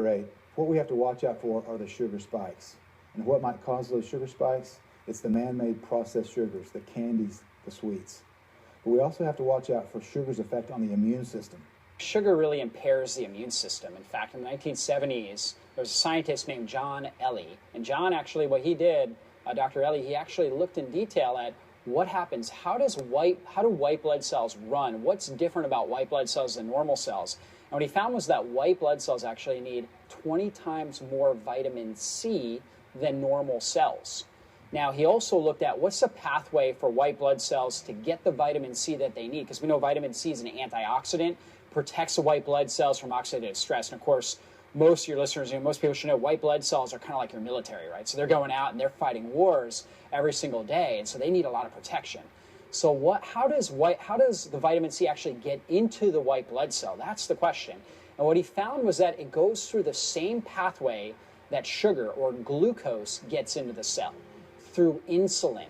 Right. What we have to watch out for are the sugar spikes. And what might cause those sugar spikes? It's the man-made processed sugars, the candies, the sweets. But we also have to watch out for sugar's effect on the immune system. Sugar really impairs the immune system. In fact, in the 1970s, there was a scientist named John Ellie. And John actually, what he did, Dr. Ellie, he actually looked in detail at what happens, how do white blood cells run? What's different about white blood cells than normal cells? And what he found was that white blood cells actually need 20 times more vitamin C than normal cells. Now, he also looked at what's the pathway for white blood cells to get the vitamin C that they need, because we know vitamin C is an antioxidant, protects the white blood cells from oxidative stress. And of course, most of your listeners, most people should know white blood cells are kind of like your military, right? So they're going out and they're fighting wars every single day, and so they need a lot of protection. So how does the vitamin C actually get into the white blood cell? That's the question. And what he found was that it goes through the same pathway that sugar or glucose gets into the cell, through insulin.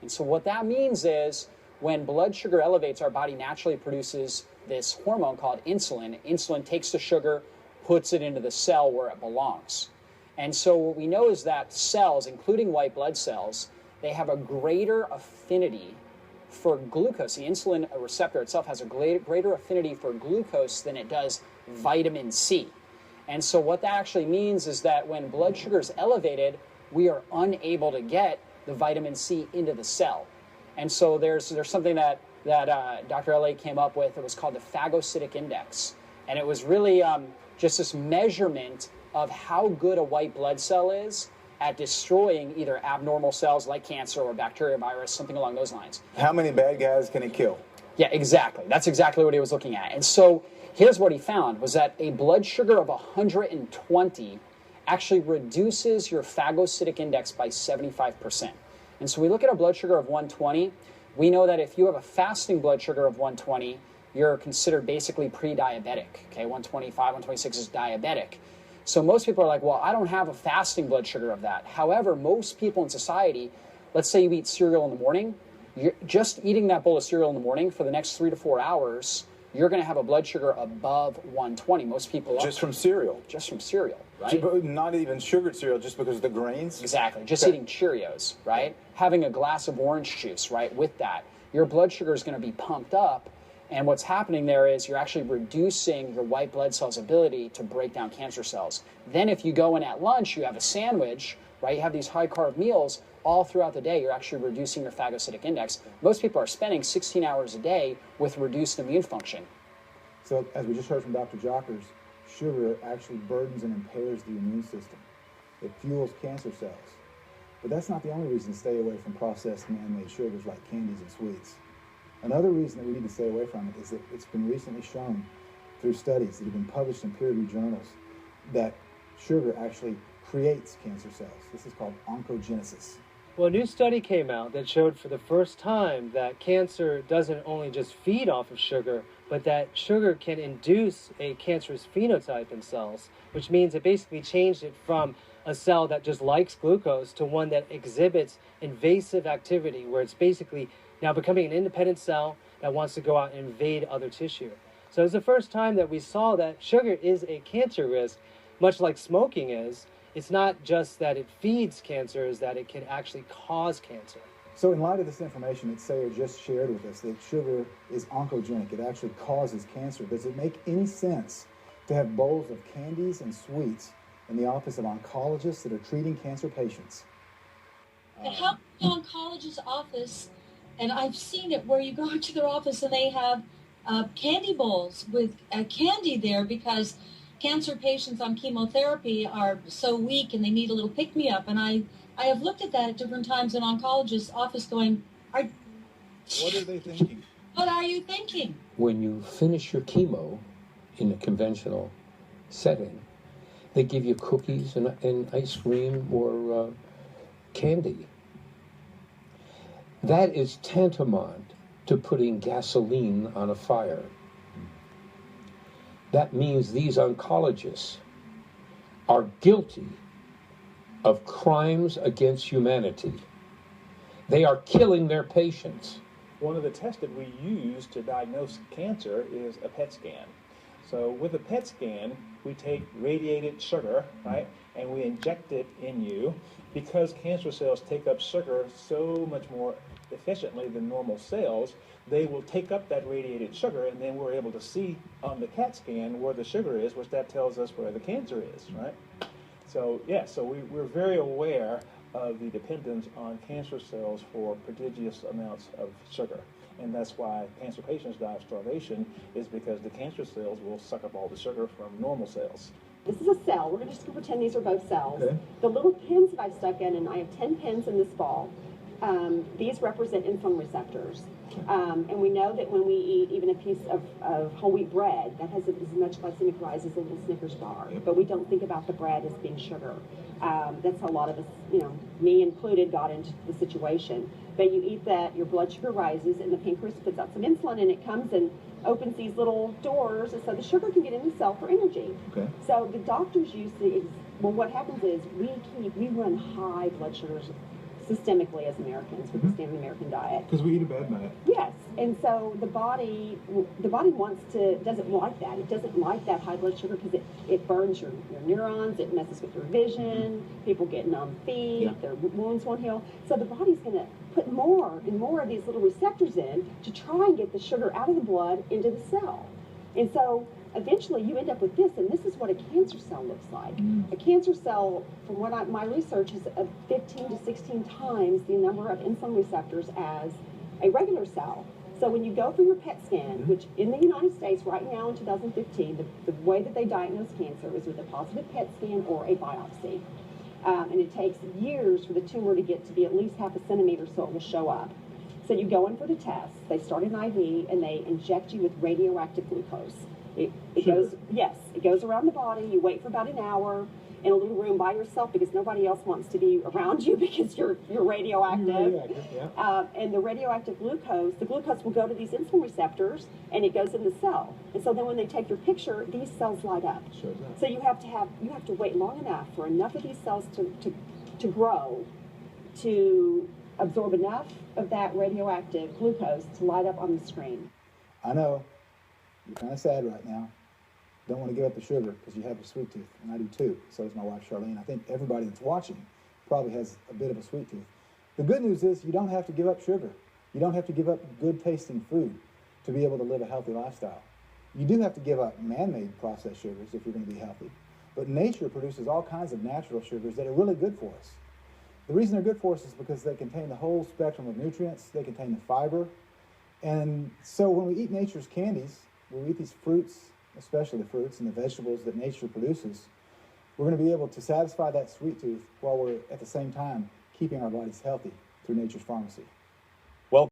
And so what that means is when blood sugar elevates, our body naturally produces this hormone called insulin. Insulin takes the sugar, puts it into the cell where it belongs. And so what we know is that cells, including white blood cells, they have a greater affinity for glucose. The insulin receptor itself has a greater affinity for glucose than it does vitamin C. And so what that actually means is that when blood sugar is elevated, we are unable to get the vitamin C into the cell. And so there's something that Dr. Ellie came up with. It was called the phagocytic index. And it was really just this measurement of how good a white blood cell is at destroying either abnormal cells like cancer or bacteria, virus, something along those lines. How many bad guys can it kill? Yeah, exactly. That's exactly what he was looking at. And so here's what he found was that a blood sugar of 120 actually reduces your phagocytic index by 75%. And so we look at a blood sugar of 120. We know that if you have a fasting blood sugar of 120, you're considered basically pre-diabetic. Okay, 125, 126 is diabetic. So most people are like, well, I don't have a fasting blood sugar of that. However, most people in society, let's say you eat cereal in the morning, you're just eating that bowl of cereal in the morning for the next 3 to 4 hours, you're going to have a blood sugar above 120. Most people are. Just from cereal? Just from cereal, right? Not even sugared cereal, just because of the grains? Exactly. Just eating Cheerios, right? Having a glass of orange juice, right, with that. Your blood sugar is going to be pumped up. And what's happening there is you're actually reducing your white blood cells' ability to break down cancer cells. Then if you go in at lunch, you have a sandwich, right? You have these high-carb meals all throughout the day. You're actually reducing your phagocytic index. Most people are spending 16 hours a day with reduced immune function. So as we just heard from Dr. Jockers, sugar actually burdens and impairs the immune system. It fuels cancer cells. But that's not the only reason to stay away from processed man-made sugars like candies and sweets. Another reason that we need to stay away from it is that it's been recently shown through studies that have been published in peer-reviewed journals that sugar actually creates cancer cells. This is called oncogenesis. Well, a new study came out that showed for the first time that cancer doesn't only just feed off of sugar, but that sugar can induce a cancerous phenotype in cells, which means it basically changed it from a cell that just likes glucose to one that exhibits invasive activity, where it's basically now becoming an independent cell that wants to go out and invade other tissue. So it's the first time that we saw that sugar is a cancer risk, much like smoking is. It's not just that it feeds cancer, it's that it can actually cause cancer. So in light of this information that Sayer just shared with us, that sugar is oncogenic, it actually causes cancer, does it make any sense to have bowls of candies and sweets in the office of oncologists that are treating cancer patients? How the oncologist's office, and I've seen it where you go into their office and they have candy bowls with candy there because cancer patients on chemotherapy are so weak and they need a little pick-me-up. And I have looked at that at different times in oncologist's office going, what are they thinking? What are you thinking? When you finish your chemo in a conventional setting, they give you cookies and ice cream or candy. That is tantamount to putting gasoline on a fire. That means these oncologists are guilty of crimes against humanity. They are killing their patients. One of the tests that we use to diagnose cancer is a PET scan. So with a PET scan, we take radiated sugar, right, and we inject it in you. Because cancer cells take up sugar so much more efficiently than normal cells, they will take up that radiated sugar, and then we're able to see on the CAT scan where the sugar is, which that tells us where the cancer is, right? So yeah, so we're very aware of the dependence on cancer cells for prodigious amounts of sugar. And that's why cancer patients die of starvation, is because the cancer cells will suck up all the sugar from normal cells. This is a cell. We're just going to pretend these are both cells. Okay. The little pins that I've stuck in, and I have 10 pins in this ball, these represent insulin receptors. And we know that when we eat even a piece of whole wheat bread, that has as much glycemic rise as a little Snickers bar. Yep. But we don't think about the bread as being sugar. That's how a lot of us, me included, got into the situation. But you eat that, your blood sugar rises, and the pancreas puts out some insulin, and it comes and opens these little doors, and so the sugar can get in the cell for energy. Okay. So the doctors use what happens is we run high blood sugars systemically as Americans with the standard American diet. Because we eat a bad diet. Yes, and so the body doesn't like that. It doesn't like that high blood sugar because it burns your neurons, it messes with your vision, people get numb feet, Yeah. their wounds won't heal. So the body's going to put more and more of these little receptors in to try and get the sugar out of the blood into the cell. And so eventually you end up with this, and this is what a cancer cell looks like. A cancer cell, from my research, is 15 to 16 times the number of insulin receptors as a regular cell. So when you go for your PET scan, which in the United States right now in 2015, the way that they diagnose cancer is with a positive PET scan or a biopsy. And it takes years for the tumor to get to be at least half a centimeter so it will show up. So you go in for the test, they start an IV, and they inject you with radioactive glucose. It goes around the body. You wait for about an hour in a little room by yourself because nobody else wants to be around you because you're radioactive. And the radioactive glucose, the glucose will go to these insulin receptors and it goes in the cell. And so then when they take your picture, these cells light up. Shows up. So you have to wait long enough for enough of these cells to grow, to absorb enough of that radioactive glucose to light up on the screen. I know you're kind of sad right now. Don't want to give up the sugar because you have a sweet tooth, and I do too. So does my wife Charlene. I think everybody that's watching probably has a bit of a sweet tooth. The good news is you don't have to give up sugar. You don't have to give up good tasting food to be able to live a healthy lifestyle. You do have to give up man-made processed sugars if you're going to be healthy. But nature produces all kinds of natural sugars that are really good for us. The reason they're good for us is because they contain the whole spectrum of nutrients. They contain the fiber. And so when we eat nature's candies, when we eat these fruits, especially the fruits and the vegetables that nature produces, we're going to be able to satisfy that sweet tooth while we're at the same time keeping our bodies healthy through nature's pharmacy.